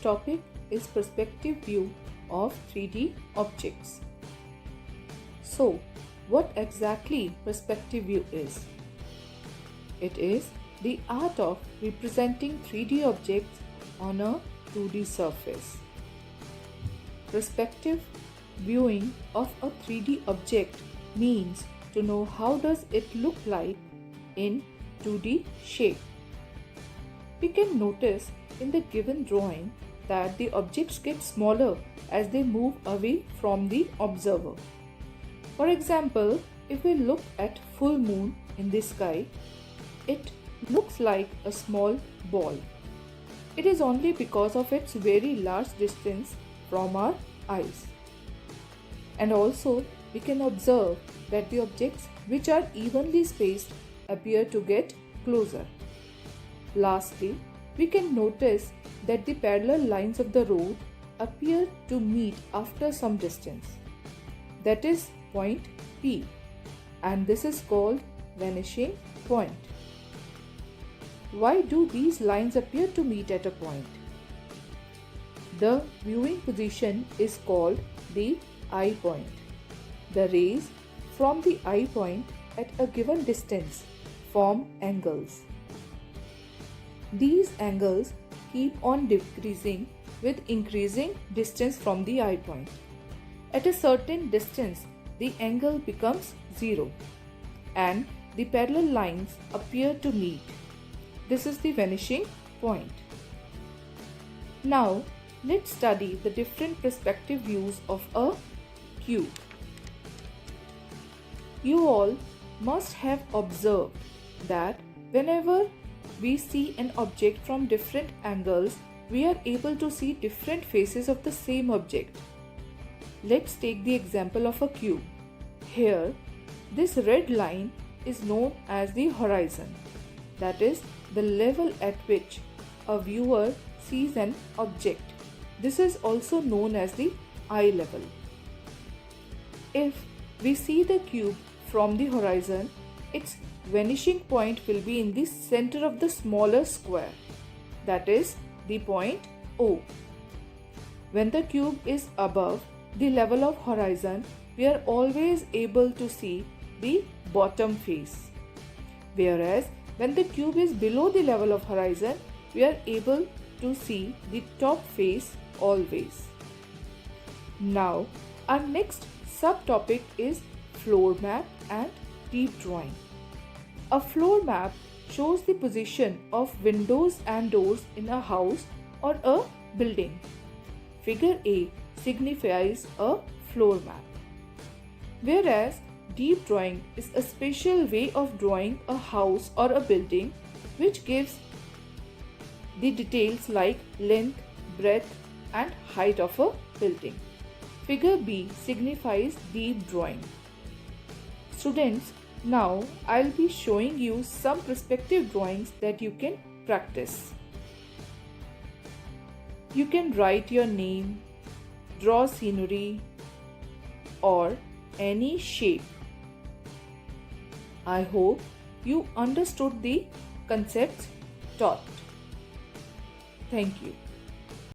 topic is perspective view of 3D objects. So, what exactly perspective view is? It is the art of representing 3D objects on a 2D surface. Perspective viewing of a 3D object means to know how does it look like in 2D shape. We can notice in the given drawing that the objects get smaller as they move away from the observer. For example, if we look at full moon in the sky, it looks like a small ball. It is only because of its very large distance from our eyes. And also, we can observe that the objects which are evenly spaced appear to get closer. Lastly, we can notice that the parallel lines of the road appear to meet after some distance. That is point P, and this is called vanishing point. Why do these lines appear to meet at a point? The viewing position is called the eye point. The rays from the eye point at a given distance form angles. These angles keep on decreasing with increasing distance from the eye point. At a certain distance, the angle becomes 0 and the parallel lines appear to meet. This is the vanishing point. Now, let's study the different perspective views of a cube. You all must have observed that whenever we see an object from different angles, we are able to see different faces of the same object. Let's take the example of a cube. Here, this red line is known as the horizon. That is the level at which a viewer sees an object. This is also known as the eye level. If we see the cube from the horizon, its vanishing point will be in the center of the smaller square. That is the point O. When the cube is above the level of horizon, we are always able to see the bottom face. Whereas when the cube is below the level of horizon, we are able to see the top face always. Now, our next subtopic is floor map and deep drawing. A floor map shows the position of windows and doors in a house or a building. Figure A signifies a floor map. Whereas deep drawing is a special way of drawing a house or a building which gives the details like length, breadth and height of a building. Figure B signifies deep drawing. Students, now I'll be showing you some perspective drawings that you can practice. You can write your name, draw scenery or any shape. I hope you understood the concepts taught. Thank you.